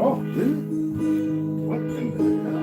Oh, didn't it? What in the hell?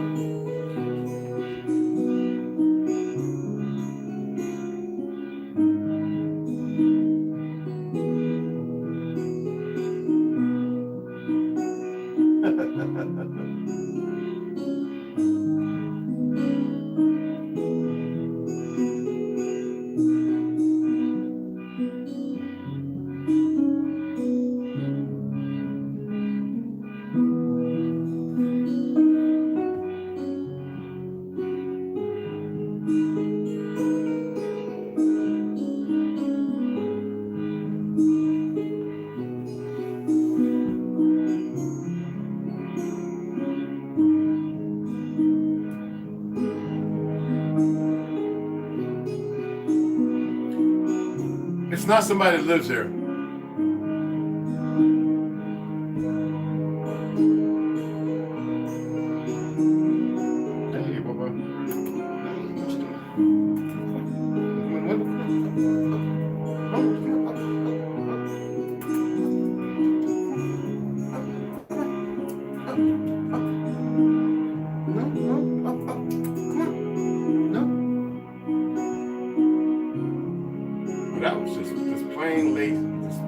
It's not somebody that lives here. Hey, Bubba. That was just plain lazy, just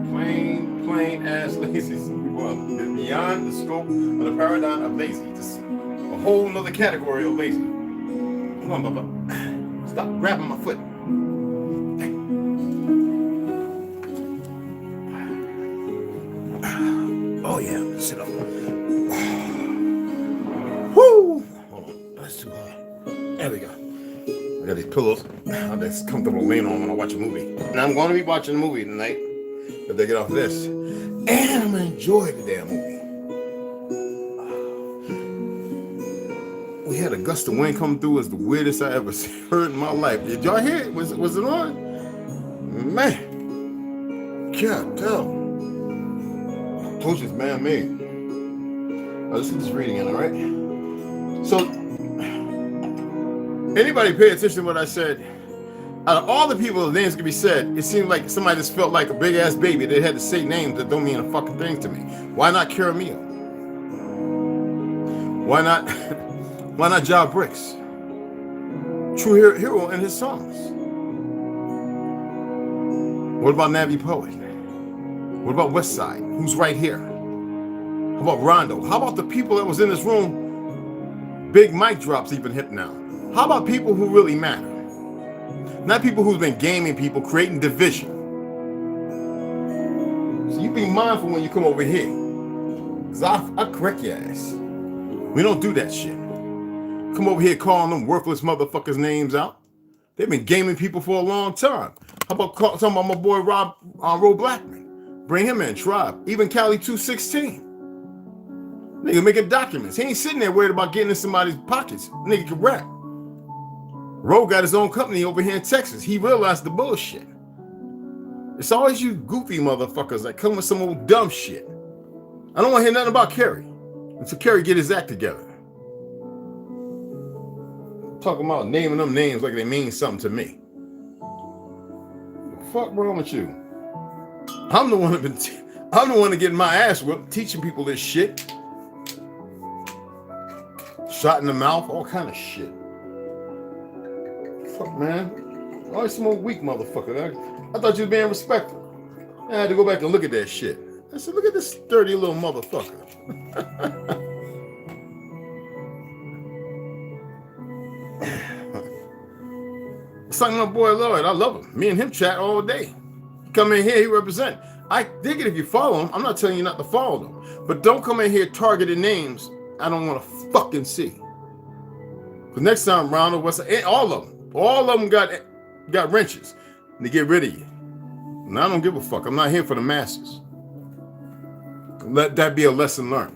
plain ass lazy. Well, beyond the scope of the paradigm of lazy, just a whole nother category of lazy. Come on, Bubba. Stop grabbing my foot. Oh yeah, sit up. Woo! Hold on, that's too hard. There we go. I got these pillows. I'm just comfortable laying on when I watch a movie. And I'm going to be watching a movie tonight if they get off this. And I'm going to enjoy the damn movie. We had a gust of wind come through. It's the weirdest I ever heard in my life. Did y'all hear it? Was it on? Man. Can't tell. I told you it's man-made. Let's get this reading in, all right? So, anybody pay attention to what I said? Out of all the people whose names can be said, it seemed like somebody just felt like a big ass baby. They had to say names that don't mean a fucking thing to me. Why not Caramel? Why not Jah Brickz? TRU HERU and his songs. What about Navi Poet? What about Westside? Who's right here? How about Rondo? How about the people that was in this room? Big mic drops even hip now. How about people who really matter? Not people who've been gaming people, creating division. So you be mindful when you come over here. Because I correct your ass. We don't do that shit. Come over here calling them worthless motherfuckers' names out. They've been gaming people for a long time. How about talking about my boy Ro Blackman? Bring him in, Tribe. Even Cali 216. Nigga making documents. He ain't sitting there worried about getting in somebody's pockets. Nigga can rap. Ro got his own company over here in Texas. He realized the bullshit. It's always you goofy motherfuckers that come with some old dumb shit. I don't want to hear nothing about Kerry until Kerry get his act together. Talking about naming them names like they mean something to me. What the fuck wrong with you? I'm the one that getting my ass whipped, teaching people this shit. Shot in the mouth, all kind of shit. Fuck, man. Always some old weak motherfucker. I thought you was being respectful. I had to go back and look at that shit. I said, look at this sturdy little motherfucker. It's like my boy Lloyd. I love him. Me and him chat all day. Come in here, he represent. I dig it if you follow him. I'm not telling you not to follow them. But don't come in here targeting names I don't want to fucking see. Because next time, Ronald, all of them got wrenches to get rid of you. And I don't give a fuck. I'm not here for the masses. Let that be a lesson learned.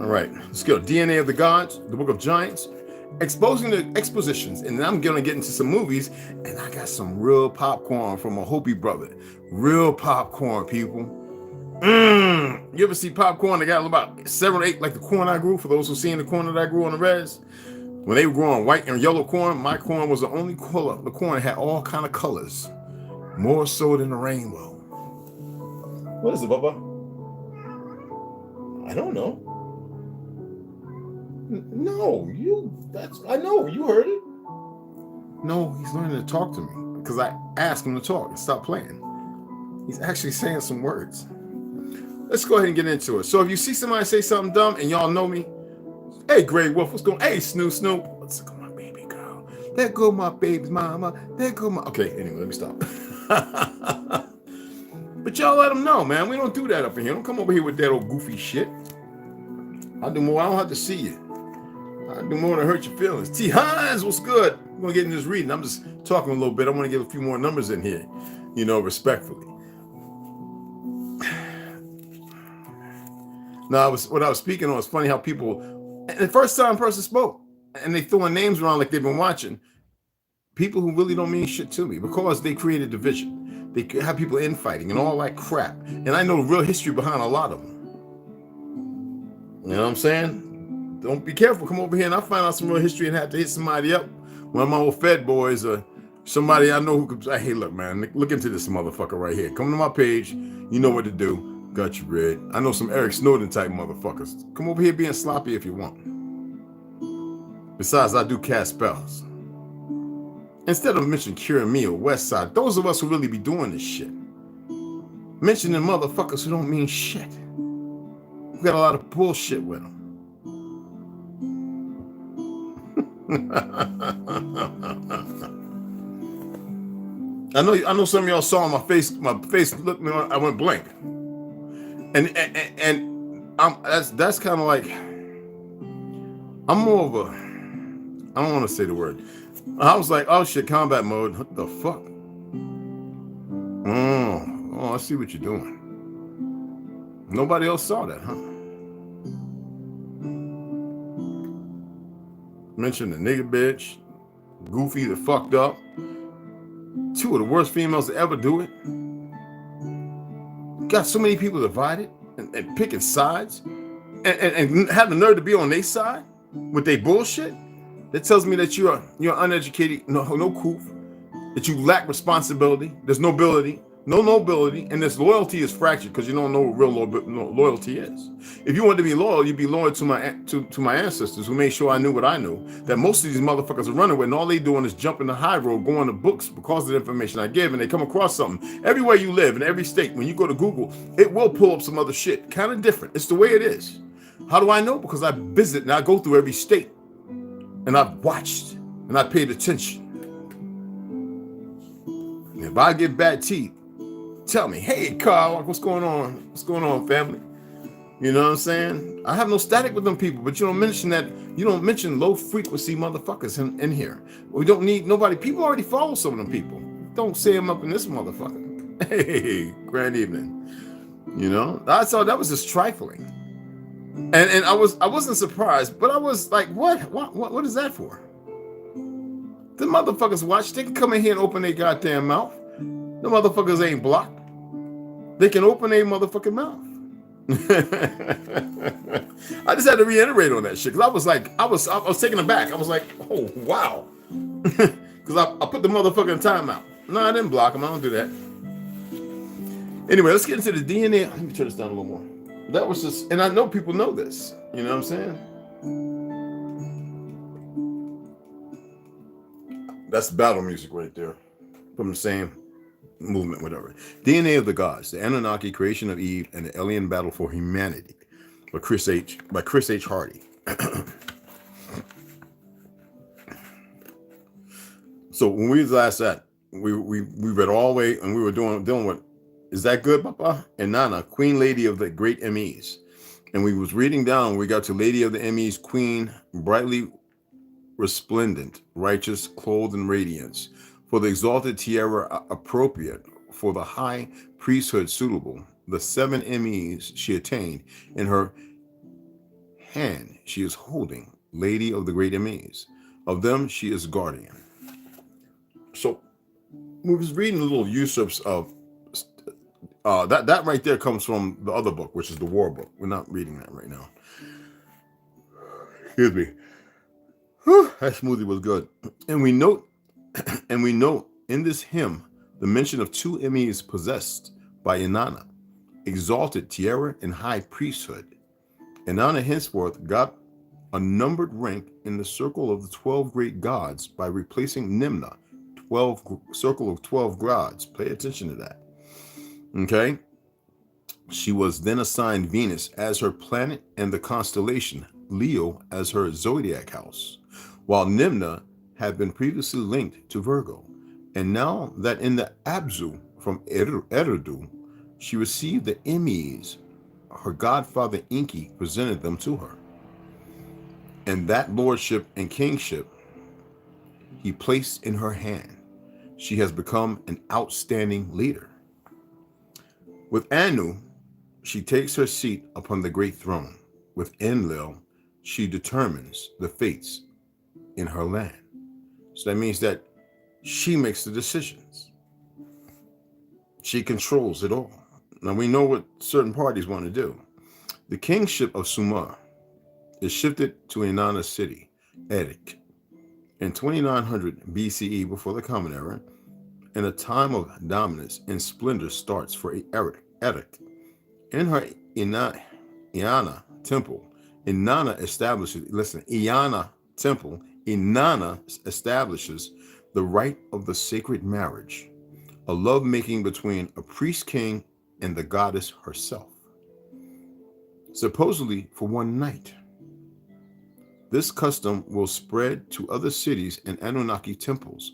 All right, let's go. DNA of the Gods, the Book of Giants, exposing the expositions. And then I'm going to get into some movies. And I got some real popcorn from a Hopi brother. Real popcorn, people. You ever see popcorn that got about 7 or 8, like the corn I grew? For those who seen the corn that I grew on the res, when they were growing white and yellow corn, my corn was the only color. The corn had all kind of colors, more so than the rainbow. What is it, Bubba? I don't know. No, I know, you heard it. No, he's learning to talk to me because I asked him to talk and stop playing. He's actually saying some words. Let's go ahead and get into it. So if you see somebody say something dumb and y'all know me, hey, Gray Wolf, what's going on? Hey, Snoop. Let's go, my baby girl. There go my baby's mama. There go my... Okay, anyway, let me stop. But y'all let them know, man. We don't do that up in here. Don't come over here with that old goofy shit. I'll do more. I don't have to see you. I'll do more to hurt your feelings. T. Hines, what's good? I'm going to get in this reading. I'm just talking a little bit. I want to get a few more numbers in here, respectfully. Now, what I was speaking on was funny how people, and the first time a person spoke, and they throwing names around like they've been watching, people who really don't mean shit to me because they created division. They have people infighting and all that crap. And I know the real history behind a lot of them. You know what I'm saying? Don't be careful. Come over here and I'll find out some real history and have to hit somebody up. One of my old Fed boys or somebody I know who could say, hey, look, man, look into this motherfucker right here. Come to my page. You know what to do. Got you, Red. I know some Eric Snowden type motherfuckers. Come over here being sloppy if you want. Besides, I do cast spells. Instead of mentioning Cure Me or Westside, those of us who really be doing this shit, mentioning motherfuckers who don't mean shit. We got a lot of bullshit with them. I know some of y'all saw my face looked, I went blank. And that's kind of like, I'm more of a, I don't want to say the word. I was like, oh shit, combat mode. What the fuck? Oh, I see what you're doing. Nobody else saw that, huh? Mentioned the nigga bitch, Goofy the fucked up. Two of the worst females to ever do it. Got so many people divided and picking sides and have the nerve to be on their side with their bullshit. That tells me that you're uneducated, no coof, that you lack responsibility, there's nobility, no nobility, and this loyalty is fractured because you don't know what real loyalty is. If you want to be loyal, you'd be loyal to my ancestors who made sure I knew what I knew, that most of these motherfuckers are running with, and all they doing is jumping the high road, going to books because of the information I give, and they come across something. Everywhere you live, in every state, when you go to Google, it will pull up some other shit, kind of different. It's the way it is. How do I know? Because I visit and I go through every state, and I've watched, and I paid attention. And if I get bad teeth, tell me, hey, Carl, what's going on? What's going on, family? You know what I'm saying? I have no static with them people, but you don't mention that. You don't mention low frequency motherfuckers in here. We don't need nobody. People already follow some of them people. Don't say them up in this motherfucker. Hey, grand evening. You know, I thought that was just trifling. And I wasn't surprised, but I was like, what is that for? The motherfuckers watch, they can come in here and open their goddamn mouth. The motherfuckers ain't blocked. They can open their motherfucking mouth. I just had to reiterate on that shit because I was taken aback. I was like, oh wow. Because I put the motherfucker in timeout. No, I didn't block him. I don't do that. Anyway, let's get into the DNA. Let me turn this down a little more. That was just, and I know people know this. You know what I'm saying? That's battle music right there. From the same movement, whatever. DNA of the Gods, the Anunnaki, creation of Eve, and the alien battle for humanity by Chris H. Hardy. So when we was last at, we read all the way, and we were dealing with, is that good, Papa? And Nana, Queen Lady of the Great MEs. And we was reading down, we got to Lady of the MEs, Queen, brightly resplendent, righteous, clothed in radiance, for the exalted tiara appropriate, for the high priesthood suitable, the 7 MEs she attained. In her hand she is holding, Lady of the Great MEs. Of them she is guardian. So we was reading little usurps of that right there comes from the other book, which is the War book. We're not reading that right now. Excuse me. Whew, that smoothie was good. And we note in this hymn the mention of 2 MEs possessed by Inanna, exalted tiara and high priesthood. Inanna henceforth got a numbered rank in the circle of the 12 great gods by replacing Nimna, circle of 12 gods. Pay attention to that. Okay? She was then assigned Venus as her planet and the constellation Leo as her zodiac house, while Nimna had been previously linked to Virgo. And now that in the Abzu from Eridu, she received the Emmys, her godfather Enki presented them to her. And that lordship and kingship he placed in her hand. She has become an outstanding leader. With Anu, she takes her seat upon the great throne. With Enlil, she determines the fates in her land. So that means that she makes the decisions. She controls it all. Now we know what certain parties want to do. The kingship of Sumer is shifted to Inanna's city, Erech, in 2900 BCE before the Common Era, and a time of dominance and splendor starts for Erech. In her Inanna temple, Inanna establishes the right of the sacred marriage, a lovemaking between a priest king and the goddess herself, supposedly for one night. This custom will spread to other cities and Anunnaki temples,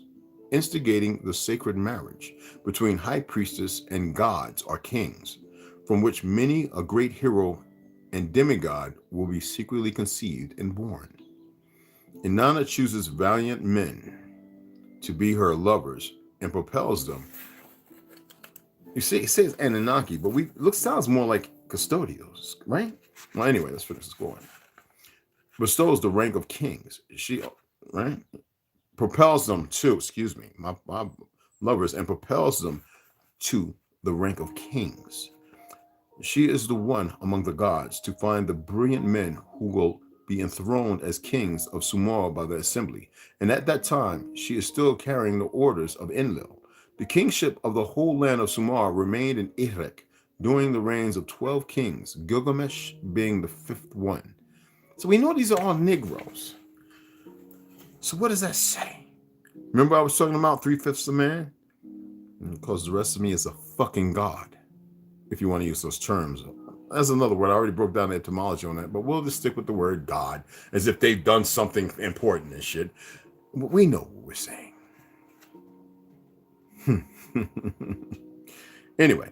instigating the sacred marriage between high priestess and gods or kings, from which many a great hero and demigod will be secretly conceived and born. Inanna chooses valiant men to be her lovers and propels them. You see, it says Anunnaki, but sounds more like custodials, right? Well, anyway, let's finish this going. Bestows the rank of kings. She, right? Propels them to, my lovers, and propels them to the rank of kings. She is the one among the gods to find the brilliant men who will be enthroned as kings of Sumer by the assembly. And at that time, she is still carrying the orders of Enlil. The kingship of the whole land of Sumer remained in Erech during the reigns of 12 kings, Gilgamesh being the 5th one. So we know these are all Negroes. So what does that say? Remember I was talking about 3/5 of man? Because the rest of me is a fucking god, if you want to use those terms. That's another word. I already broke down the etymology on that, but we'll just stick with the word God, as if they've done something important and shit. We know what we're saying. Anyway,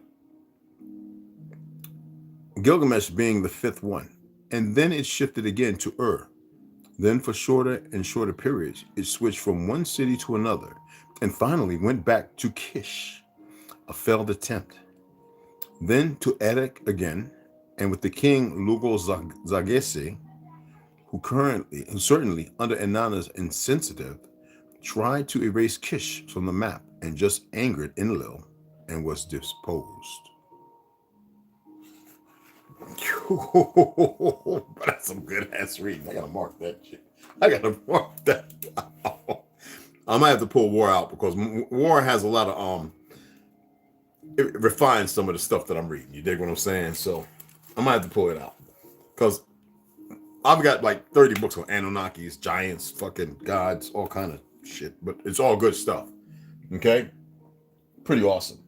Gilgamesh being the 5th one, and then it shifted again to Ur. Then for shorter and shorter periods, it switched from one city to another, and finally went back to Kish, a failed attempt. Then to Erech again, and with the king Lugo-Zagese, who certainly under Inanna's insensitive, tried to erase Kish from the map and just angered Enlil and was disposed. That's some good ass reading. I gotta mark that shit. I might have to pull War out because War has a lot of it refines some of the stuff that I'm reading. You dig what I'm saying? So I might have to pull it out because I've got like 30 books on Anunnakis, giants, fucking gods, all kind of shit. But it's all good stuff. Okay, pretty awesome.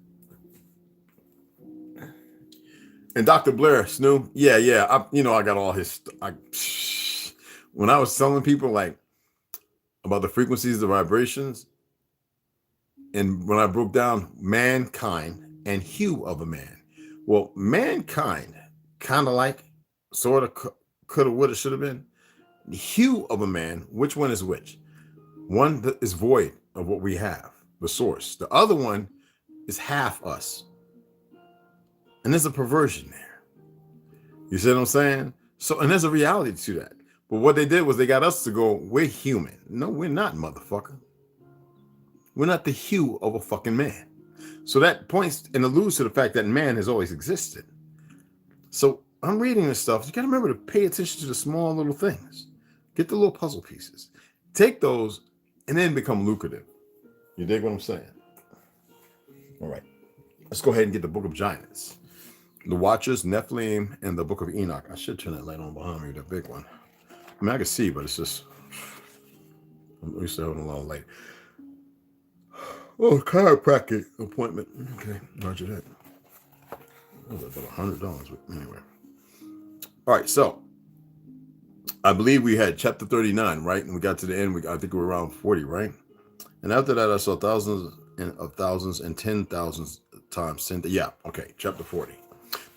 And Dr. Blair, Snoo, yeah, I got all his. When I was telling people like about the frequencies, the vibrations, and when I broke down mankind and hue of a man, well, mankind, kind of like, sort of, coulda, woulda, should have been. The hue of a man, which one is which? One that is void of what we have, the source. The other one is half us. And there's a perversion there. You see what I'm saying? So, and there's a reality to that. But what they did was they got us to go, we're human. No, we're not, motherfucker. We're not the hue of a fucking man. So that points and alludes to the fact that man has always existed. So I'm reading this stuff. You got to remember to pay attention to the small little things. Get the little puzzle pieces. Take those and then become lucrative. You dig what I'm saying? All right. Let's go ahead and get the Book of Giants. The Watchers, Nephilim, and the Book of Enoch. I should turn that light on behind me, the big one. I mean, I can see, but it's just, I'm used to having a lot of light. Oh, chiropractic appointment. Okay, roger that. That was about $100, but anyway. All right, so I believe we had chapter 39, right? And we got to the end. I think we were around 40, right? And after that, I saw thousands and 10,000 times 10. Yeah, okay, chapter 40.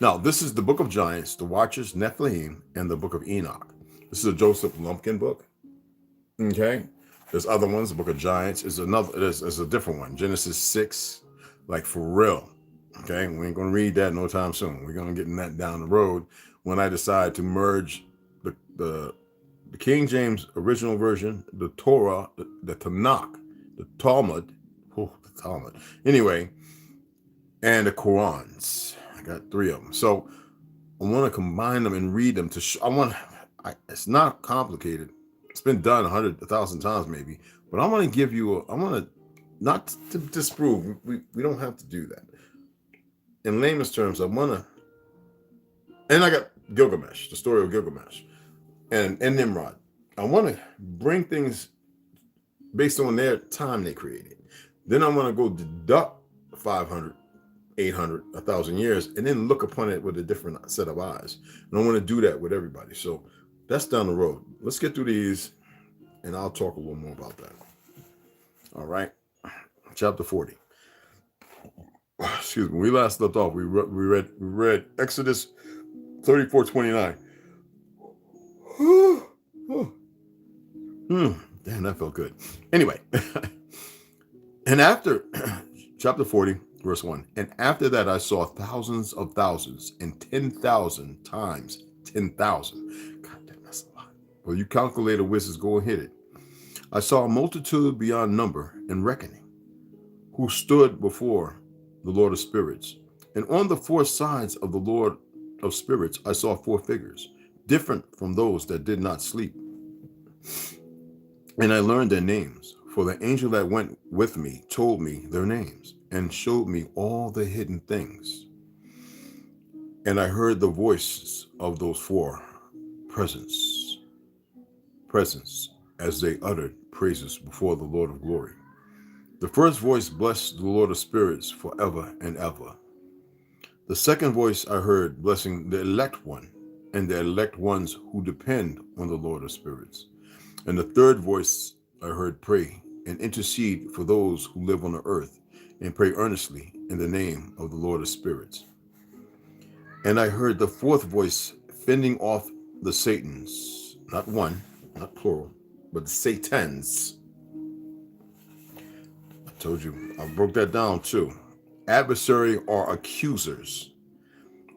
Now, this is the Book of Giants, the Watchers, Nephilim, and the Book of Enoch. This is a Joseph Lumpkin book. Okay, there's other ones. The Book of Giants is another. There's a different one. Genesis 6, like for real. Okay, we ain't gonna read that no time soon. We're gonna get in that down the road when I decide to merge the King James original version, the Torah, the Tanakh, the Talmud, the Talmud. Anyway, and the Qurans. I got 3 of them. So I want to combine them and read them to show. It's not complicated. It's been done 100,000 times maybe, but I want to give you I want to, not to disprove, we don't have to do that. In layman's terms, I want to, and I got Gilgamesh, the story of Gilgamesh, and Nimrod. I want to bring things based on their time they created. Then I want to go deduct 500, 800, 1,000 years, and then look upon it with a different set of eyes. And I want to do that with everybody. So that's down the road. Let's get through these, and I'll talk a little more about that. All right. Chapter 40. Excuse me. When we last left off, we read Exodus 34:29. Damn, that felt good. Anyway, and after chapter 40, verse 1, and after that I saw thousands of thousands and 10,000 times 10,000. God damn, that's a lot. Well, you calculator wizards, go and hit it. I saw a multitude beyond number and reckoning, who stood before the Lord of Spirits. And on the 4 sides of the Lord of Spirits, I saw 4 figures, different from those that did not sleep. And I learned their names, for the angel that went with me told me their names and showed me all the hidden things. And I heard the voices of those 4 presence as they uttered praises before the Lord of glory. The first voice blessed the Lord of Spirits forever and ever. The second voice I heard blessing the elect one and the elect ones who depend on the Lord of Spirits. And the third voice I heard pray and intercede for those who live on the earth and pray earnestly in the name of the Lord of Spirits. And I heard the fourth voice fending off the Satans, not one, not plural, but the Satans. I told you, I broke that down too. Adversary or accusers,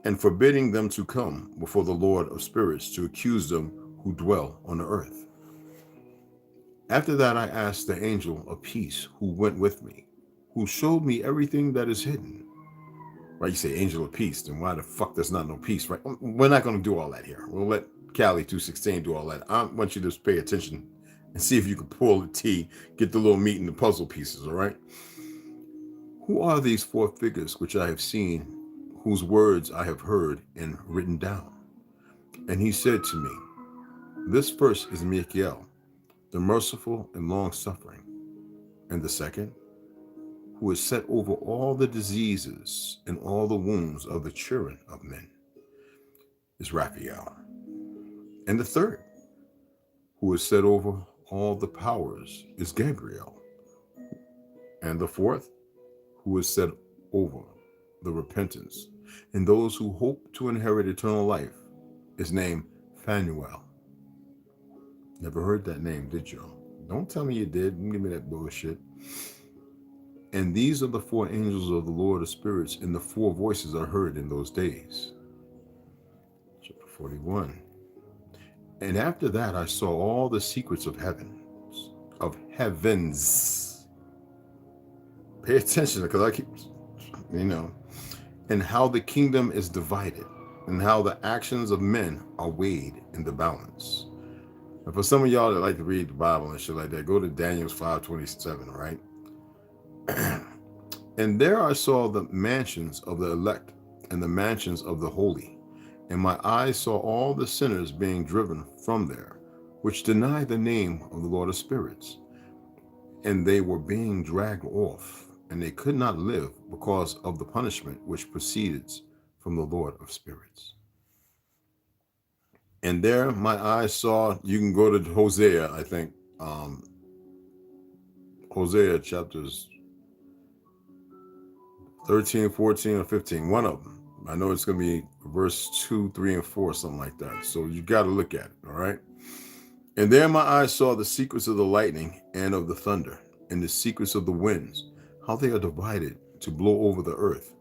and forbidding them to come before the Lord of Spirits to accuse them who dwell on the earth. After that, I asked the angel of peace who went with me, who showed me everything that is hidden. Right? You say angel of peace, then why the fuck there's not no peace, right? We're not going to do all that here. We'll let Cali 216 do all that. I want you to just pay attention and see if you can pull the T, get the little meat and the puzzle pieces, all right? Who are these 4 figures which I have seen, whose words I have heard and written down? And he said to me, this first is Michael, the merciful and long-suffering. And the second, who is set over all the diseases and all the wounds of the children of men, is Raphael. And the third, who is set over all the powers, is Gabriel. And the fourth, who is set over the repentance and those who hope to inherit eternal life, is named Phanuel. Never heard that name, did you? Don't tell me you did. Don't give me that bullshit. And these are the 4 angels of the Lord of Spirits, and the 4 voices are heard in those days. Chapter 41. And after that, I saw all the secrets of heavens. Pay attention, because I keep, and how the kingdom is divided, and how the actions of men are weighed in the balance. And for some of y'all that like to read the Bible and shit like that, go to Daniel 5:27, right? And there I saw the mansions of the elect and the mansions of the holy. And my eyes saw all the sinners being driven from there, which deny the name of the Lord of spirits. And they were being dragged off, and they could not live because of the punishment which proceeds from the Lord of spirits. And there my eyes saw, you can go to Hosea, I think, Hosea chapters 13, 14, or 15, one of them. I know it's going to be verse 2, 3, and 4, something like that. So you got to look at it, all right? And there my eyes saw the secrets of the lightning and of the thunder, and the secrets of the winds, how they are divided to blow over the earth,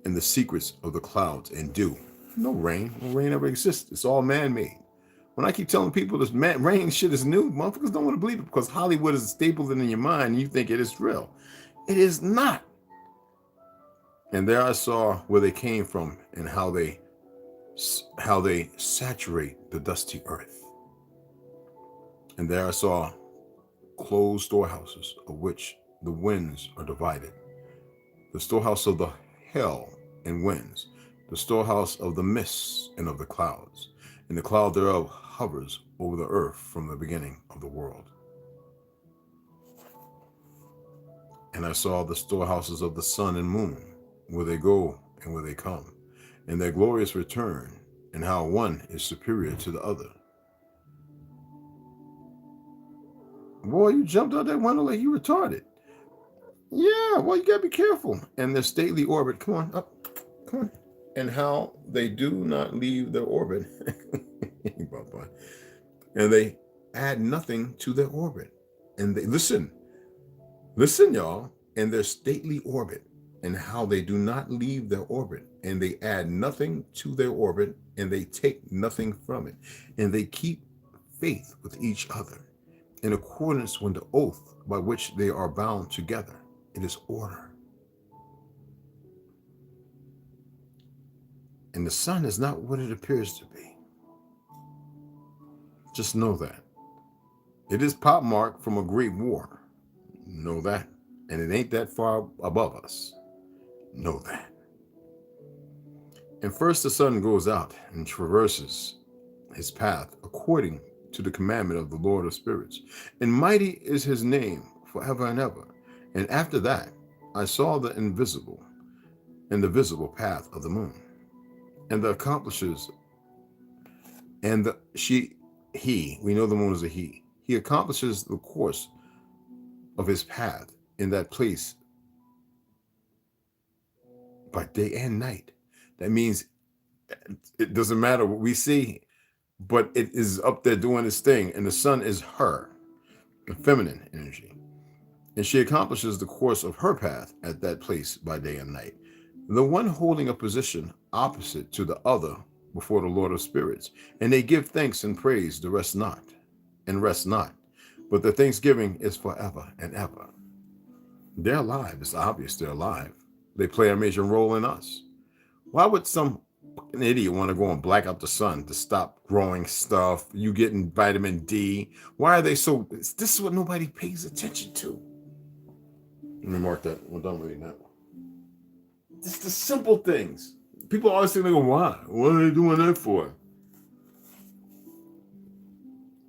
and the secrets of the clouds and dew. No rain. No rain ever exists. It's all man-made. When I keep telling people this rain shit is new, motherfuckers don't want to believe it because Hollywood is stapled in your mind and you think it is real. It is not. And there I saw where they came from and how they saturate the dusty earth. And there I saw closed storehouses of which the winds are divided. The storehouse of the hell and winds, the storehouse of the mists and of the clouds, and the cloud thereof hovers over the earth from the beginning of the world. And I saw the storehouses of the sun and moon, where they go and where they come, and their glorious return, and how one is superior to the other. Boy, you jumped out that window like you retarded. Yeah, well, you gotta be careful. And their stately orbit, come on, up, come on. And how they do not leave their orbit. And they add nothing to their orbit. And they listen, y'all, and their stately orbit, and how they do not leave their orbit, and they add nothing to their orbit, and they take nothing from it, and they keep faith with each other in accordance with the oath by which they are bound together. It is order. And the sun is not what it appears to be. Just know that. It is pockmarked from a great war. Know that. And it ain't that far above us. Know that. And first the sun goes out and traverses his path according to the commandment of the Lord of spirits. And mighty is his name forever and ever. And after that, I saw the invisible and the visible path of the moon, and the accomplishes, and he, we know the moon is a he. He accomplishes the course of his path in that place by day and night. That means it doesn't matter what we see, but it is up there doing its thing. And the sun is her, the feminine energy. And she accomplishes the course of her path at that place by day and night. The one holding a position opposite to the other before the Lord of spirits. And they give thanks and praise the rest not, and rest not. But the thanksgiving is forever and ever. They're alive. It's obvious they're alive. They play a major role in us. Why would some idiot want to go and black out the sun to stop growing stuff? You getting vitamin D. Why are they so? This is what nobody pays attention to. Let me mark that. We're done reading that. Just the simple things. People always think, they go, why? What are they doing that for?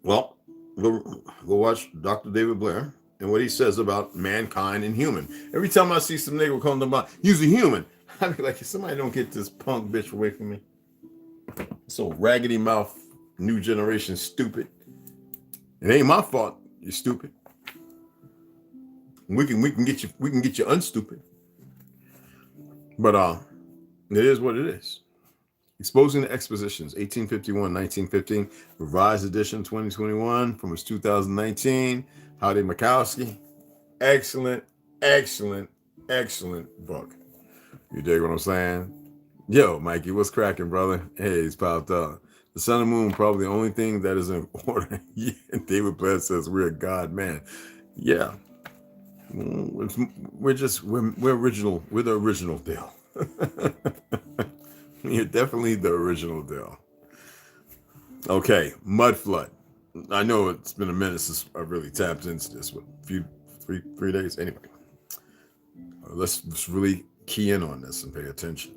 Well, go watch Dr. David Blair and what he says about mankind and human. Every time I see some nigga come to mind, he's a human. I be like, somebody don't get this punk bitch away from me. So raggedy mouth, new generation stupid. It ain't my fault. You're stupid. We can get you unstupid. But it is what it is. Exposing the Expositions, 1851, 1915, revised edition 2021 from his 2019. Howdy Mikowski. Excellent book. You dig what I'm saying? Yo, Mikey, what's cracking, brother? Hey, he's popped up. The sun and moon, probably the only thing that is in order. Yeah, David Blair says we're a God man. Yeah. We're original. We're the original deal. You're definitely the original deal. Okay, mud flood. I know it's been a minute since I really tapped into this. What, three days? Anyway, let's really key in on this and pay attention.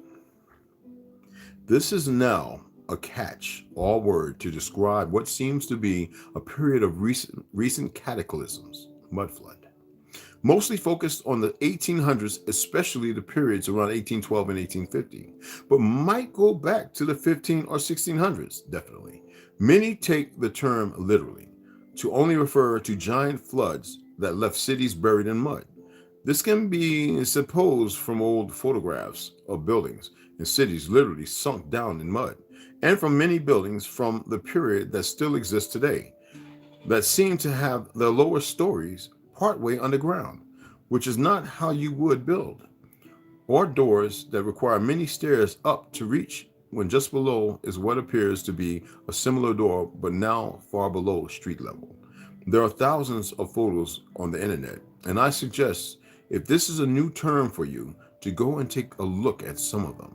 This is now a catch-all word to describe what seems to be a period of recent cataclysms, mud flood, mostly focused on the 1800s, especially the periods around 1812 and 1850, but might go back to the 15 or 1600s, definitely. Many take the term literally, to only refer to giant floods that left cities buried in mud. This can be supposed from old photographs of buildings in cities literally sunk down in mud, and from many buildings from the period that still exists today, that seem to have their lower stories partway underground, which is not how you would build, or doors that require many stairs up to reach when just below is what appears to be a similar door but now far below street level. There are thousands of photos on the internet, and I suggest, if this is a new term for you, to go and take a look at some of them.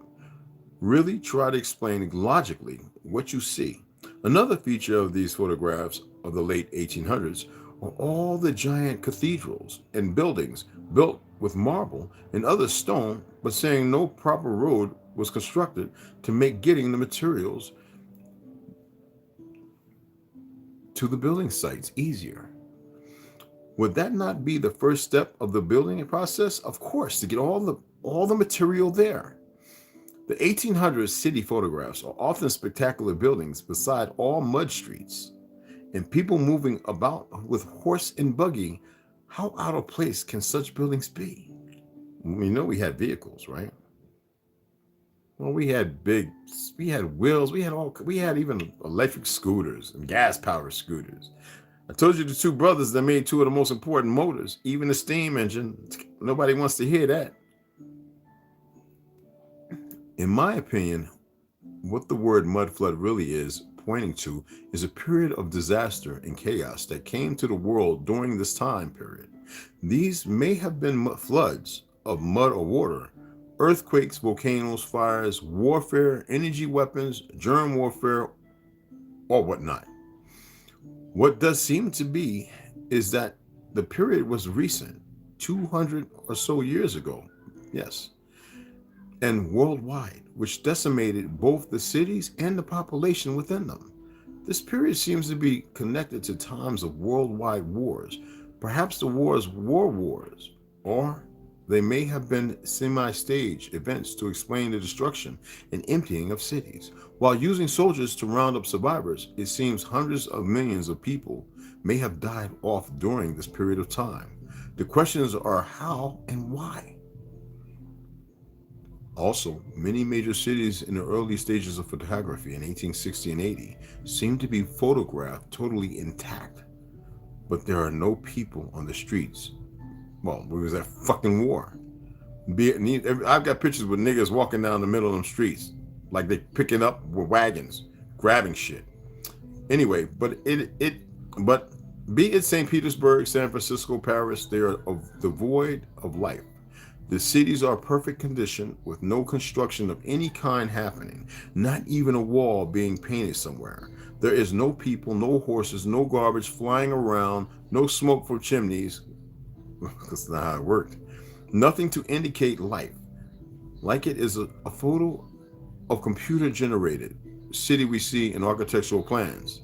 Really try to explain logically what you see. Another feature of these photographs of the late 1800s are all the giant cathedrals and buildings built with marble and other stone, but saying no proper road was constructed to make getting the materials to the building sites easier. Would that not be the first step of the building process? Of course, to get all the material there. The 1800s city photographs are often spectacular buildings beside all mud streets and people moving about with horse and buggy. How out of place can such buildings be? We know we had vehicles, right? Well, we had wheels, we had even electric scooters and gas powered scooters. I told you the two brothers that made two of the most important motors, even the steam engine. Nobody wants to hear that. In my opinion, what the word mud flood really is pointing to is a period of disaster and chaos that came to the world during this time period. These may have been floods of mud or water, earthquakes, volcanoes, fires, warfare, energy weapons, germ warfare, or whatnot. What does seem to be is that the period was recent, 200 or so years ago, yes, and worldwide, which decimated both the cities and the population within them. This period seems to be connected to times of worldwide wars. Perhaps the wars were wars, or they may have been semi-staged events to explain the destruction and emptying of cities. While using soldiers to round up survivors, it seems hundreds of millions of people may have died off during this period of time. The questions are how and why. Also, many major cities in the early stages of photography in 1860 and 80 seem to be photographed totally intact, but there are no people on the streets. Well, we was at fucking war. I've got pictures with niggas walking down the middle of them streets, like they picking up with wagons, grabbing shit. Anyway, but be it St. Petersburg, San Francisco, Paris, they are devoid of life. The cities are perfect condition with no construction of any kind happening, not even a wall being painted somewhere. There is no people, no horses, no garbage flying around, no smoke from chimneys. That's not how it worked. Nothing to indicate life. Like it is a photo of computer generated city we see in architectural plans.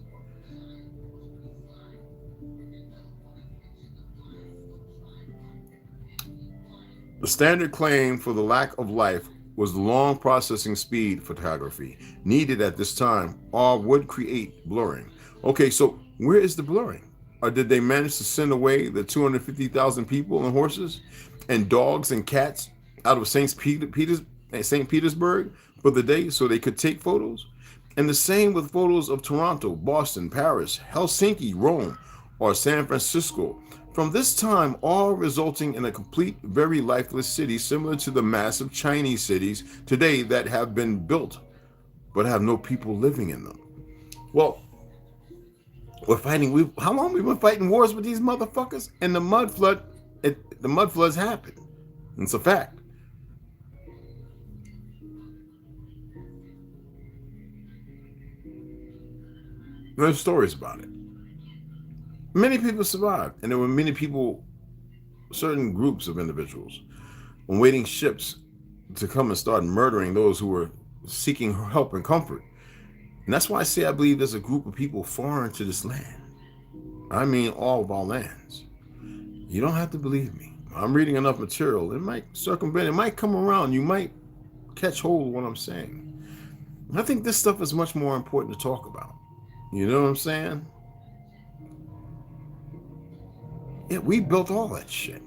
The standard claim for the lack of life was the long processing speed photography needed at this time, or would create blurring. Okay, so where is the blurring? Or did they manage to send away the 250,000 people and horses and dogs and cats out of St. Petersburg for the day so they could take photos? And the same with photos of Toronto, Boston, Paris, Helsinki, Rome, or San Francisco. From this time, all resulting in a complete, very lifeless city similar to the massive Chinese cities today that have been built but have no people living in them. Well, how long we been fighting wars with these motherfuckers? And the mud floods happened. It's a fact. There's stories about it. Many people survived, and there were many people, certain groups of individuals, waiting ships to come and start murdering those who were seeking help and comfort. And that's why I say I believe there's a group of people foreign to this land. I mean all of our lands. You don't have to believe me. I'm reading enough material. It might circumvent, it might come around. You might catch hold of what I'm saying. I think this stuff is much more important to talk about. You know what I'm saying? Yeah, we built all that shit.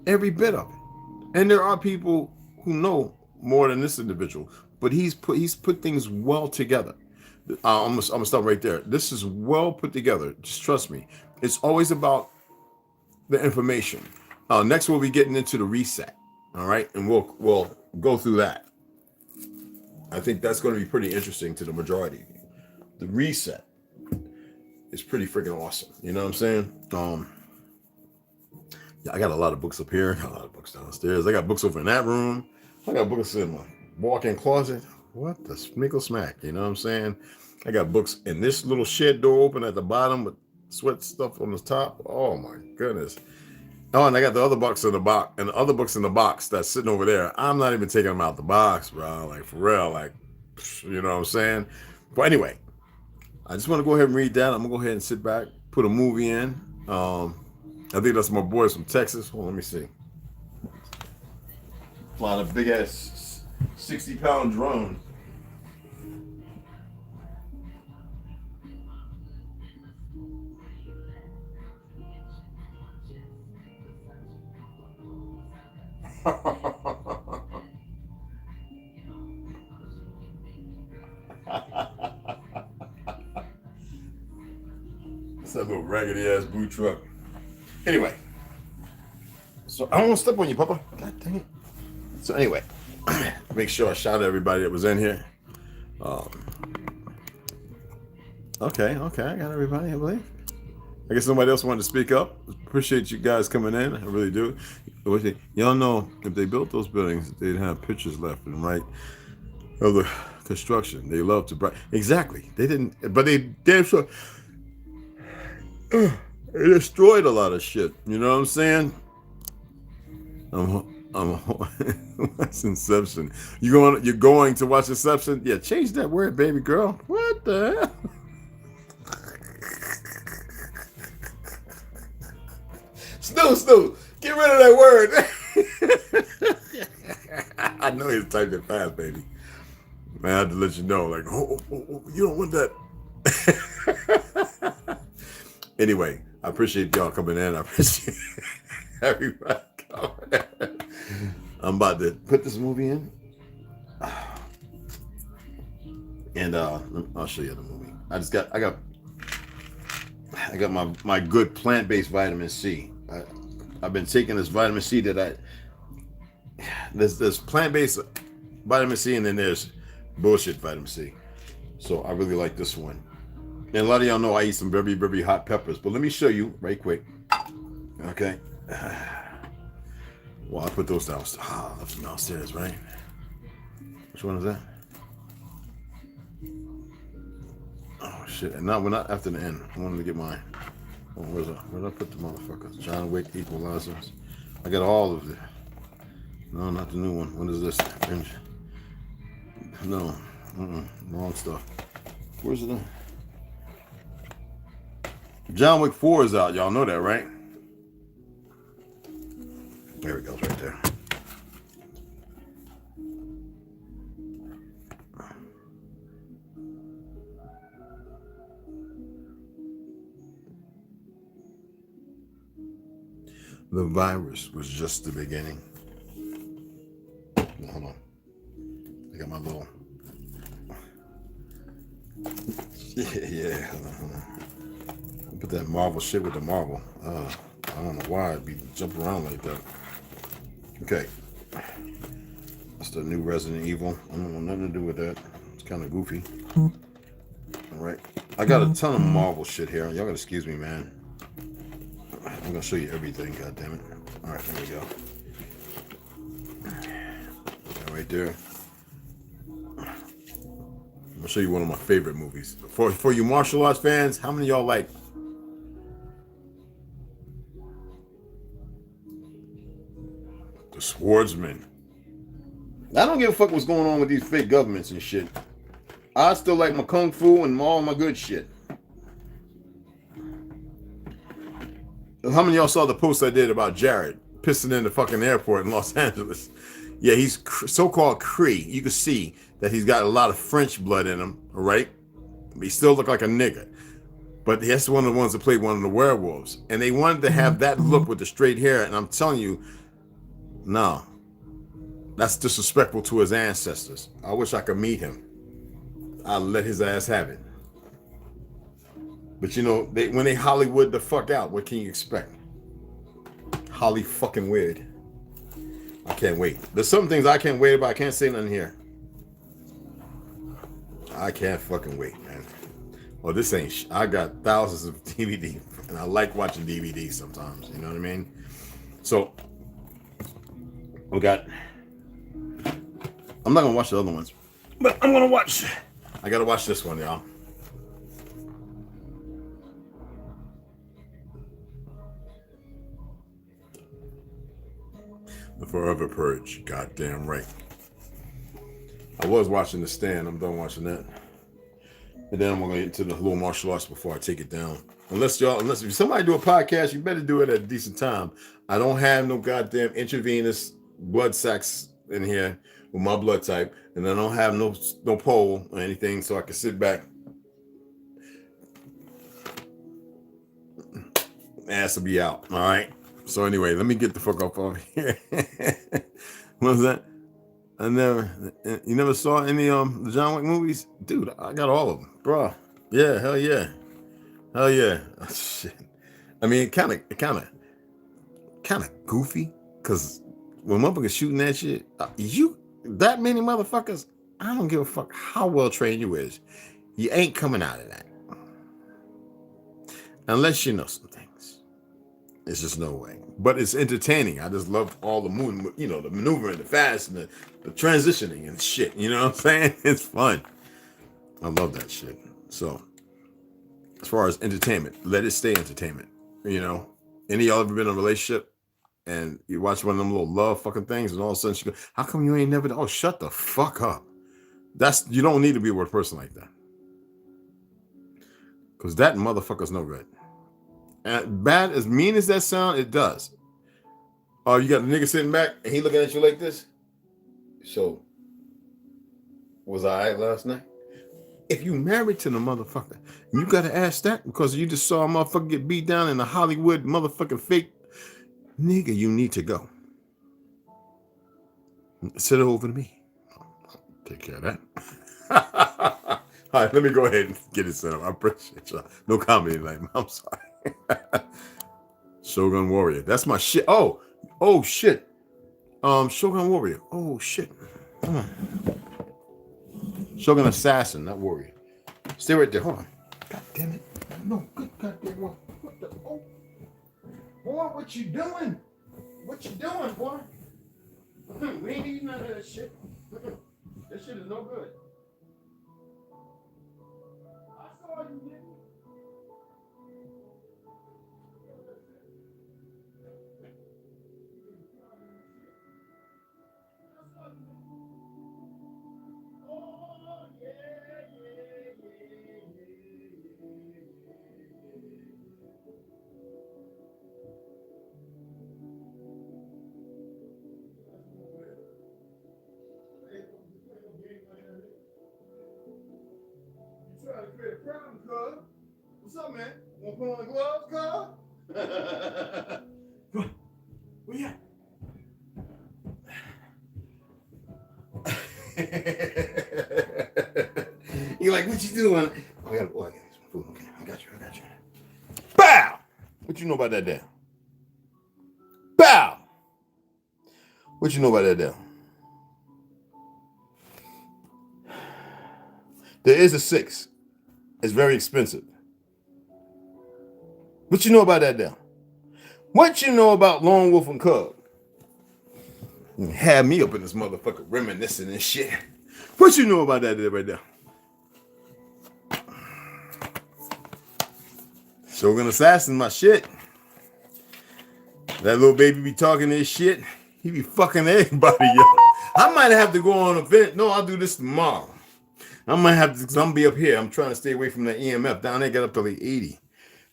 Every bit of it. And there are people who know more than this individual, but he's put things well together. I'm gonna stop right there. This is well put together. Just trust me. It's always about the information. Next we'll be getting into the reset. All right, and we'll go through that. I think that's going to be pretty interesting to the majority. The reset is pretty freaking awesome. You know what I'm saying? Yeah, I got a lot of books up here. I got a lot of books downstairs. I got books over in that room. I got books in my walk-in closet. What the smickle smack? You know what I'm saying? I got books in this little shed door open at the bottom with sweat stuff on the top. Oh my goodness. Oh, and I got the other books in the box, and the other books in the box that's sitting over there. I'm not even taking them out the box, bro. Like, for real. Like, you know what I'm saying? But anyway, I just want to go ahead and read that. I'm going to go ahead and sit back, put a movie in. I think that's my boys from Texas. Well, let me see. Flying a big-ass 60-pound drone. It's that little raggedy ass boot truck. Anyway, so I don't want to step on you, Papa. God dang it. So anyway, make sure I shout out everybody that was in here. Okay, I got everybody, I believe. I guess somebody else wanted to speak up. Appreciate you guys coming in. I really do. Y'all know if they built those buildings, they'd have pictures left and right of the construction. They love to exactly. They didn't, but they damn sure they destroyed a lot of shit. You know what I'm saying? What's Inception? You're going to watch Inception? Yeah, change that word, baby girl. What the hell? Snoo, get rid of that word. I know he's typing fast, baby. Man, I had to let you know, like, oh, you don't want that. Anyway, I appreciate y'all coming in. I appreciate everybody coming in. I'm about to put this movie in. And I'll show you the movie. I got my good plant-based vitamin C. I've been taking this vitamin C that there's plant-based vitamin C, and then there's bullshit vitamin C. So I really like this one. And a lot of y'all know I eat some very, very hot peppers, but let me show you right quick. Okay. Well, I put those downstairs. I left them downstairs, right? Which one is that? Oh shit! And now we're not after the end. I wanted to get mine. Oh, where did I put the motherfuckers? John Wick equalizers. I got all of it. No, not the new one. What is this? No, wrong stuff. Where's it? John Wick 4 is out. Y'all know that, right? There it goes, right there. The virus was just the beginning. Hold on. I got my little... Yeah. Hold on. Put that Marvel shit with the Marvel. I don't know why I'd be jumping around like that. Okay. That's the new Resident Evil. I don't want nothing to do with that. It's kind of goofy. All right. I got a ton of Marvel shit here. Y'all gotta excuse me, man. I'm gonna show you everything, god damn it. Alright, there we go. Right there. I'm gonna show you one of my favorite movies. For you martial arts fans, how many of y'all like The Swordsman? I don't give a fuck what's going on with these fake governments and shit. I still like my kung fu and all my good shit. How many of y'all saw the post I did about Jared pissing in the fucking airport in Los Angeles? Yeah, he's so-called Cree. You can see that he's got a lot of French blood in him, all right? But he still look like a nigga. But that's one of the ones that played one of the werewolves. And they wanted to have that look with the straight hair. And I'm telling you, no. That's disrespectful to his ancestors. I wish I could meet him. I'll let his ass have it. But you know, when they Hollywood the fuck out, what can you expect? Holly fucking weird. I can't wait. There's some things I can't wait about. I can't say nothing here. I can't fucking wait, man. Well, this ain't I got thousands of DVD, and I like watching DVDs sometimes. You know what I mean? So, we got... I'm not going to watch the other ones, but I'm going to watch... I got to watch this one, y'all. The Forever Purge. Goddamn right. I was watching The Stand. I'm done watching that. And then I'm going to get into the little martial arts before I take it down. Unless if somebody do a podcast, you better do it at a decent time. I don't have no goddamn intravenous blood sacks in here with my blood type. And I don't have no pole or anything, so I can sit back. Ass will be out. All right. So anyway, let me get the fuck up over here. What was that? You never saw any the John Wick movies? Dude, I got all of them. Bruh. Yeah, hell yeah. Hell yeah. Oh, shit. I mean, kind of goofy, because when motherfuckers shooting that shit, that many motherfuckers, I don't give a fuck how well trained you is. You ain't coming out of that. Unless you know some things. It's just no way. But it's entertaining. I just love all the movement, you know, the maneuvering, the fast, and the transitioning and shit. You know what I'm saying? It's fun. I love that shit. So, as far as entertainment, let it stay entertainment. You know, any of y'all ever been in a relationship and you watch one of them little love fucking things, and all of a sudden she goes, "How come you ain't never?" Oh, shut the fuck up. You don't need to be with a person like that, because that motherfucker's no good. And bad, as mean as that sound, it does. Oh, you got the nigga sitting back and he looking at you like this. So, was I alright last night? If you married to the motherfucker, you gotta ask that, because you just saw a motherfucker get beat down in a Hollywood motherfucking fake nigga. You need to go. Send it over to me. I'll take care of that. All right, let me go ahead and get it set up. I appreciate y'all. No comedy tonight. I'm sorry. Shogun Warrior. That's my shit. Oh shit. Shogun Warrior. Oh shit. Come on. Shogun Assassin, not Warrior. Stay right there. Hold on. God damn it. No, good goddamn one. What the boy, what you doing? What you doing, boy? We ain't eating none of that shit. That shit is no good. I saw you, nigga. Trying to create a problem, cuz. What's up, man? Want to put on the gloves, cuz? Where you at? You're like, what you doing? Oh, I got some food. Okay, I got you. Bow! What you know about that there? Bow! What you know about that there? There is a 6. It's very expensive. What you know about that there? What you know about Lone Wolf and Cub? You had me up in this motherfucker reminiscing and shit. What you know about that there right there? Shogun Assassin, my shit. That little baby be talking this shit. He be fucking everybody, yo. I might have to go on an event. No, I'll do this tomorrow. I might have to, because I'm going to be up here. I'm trying to stay away from that EMF. Down there, get up to like 80.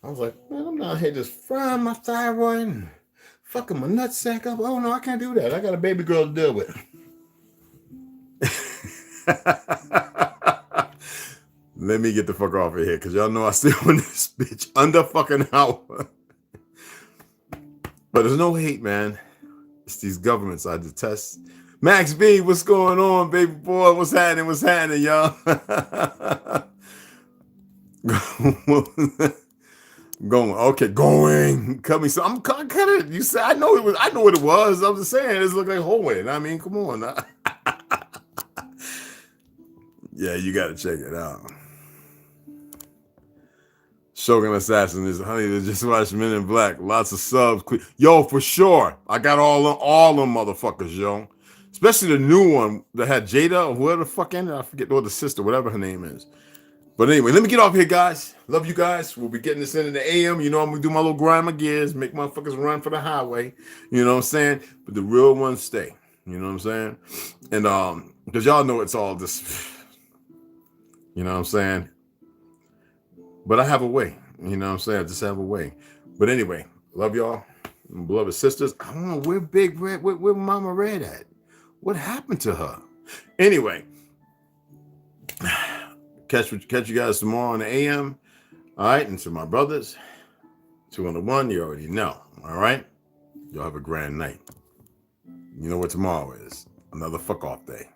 I was like, man, I'm down here just frying my thyroid and fucking my nutsack up. Oh, no, I can't do that. I got a baby girl to deal with. Let me get the fuck off of here, because y'all know I stay on this bitch under fucking hour. But there's no hate, man. It's these governments I detest. Max B, what's going on, baby boy? What's happening? What's happening, y'all? Going. Cut me. So I'm cut it. You said I know it was. I know what it was. I'm just saying it looked like hallway. I mean, come on. Yeah, you got to check it out. Shogun Assassin is honey to just watch Men in Black. Lots of subs. Yo, for sure. I got all them motherfuckers, yo. Especially the new one that had Jada or whoever the fuck in it. I forget, or the sister, whatever her name is. But anyway, let me get off here, guys. Love you guys. We'll be getting this in the AM. You know, I'm going to do my little grind my gears, make motherfuckers run for the highway. You know what I'm saying? But the real ones stay. You know what I'm saying? And because y'all know it's all this, you know what I'm saying? But I have a way. You know what I'm saying? I just have a way. But anyway, love y'all. Beloved sisters. I don't know where Big Red, where Mama Red at? What happened to her? Anyway, catch you guys tomorrow on the AM. All right. And to my brothers, 2 on the 1, you already know. All right. Y'all have a grand night. You know what tomorrow is. Another fuck off day.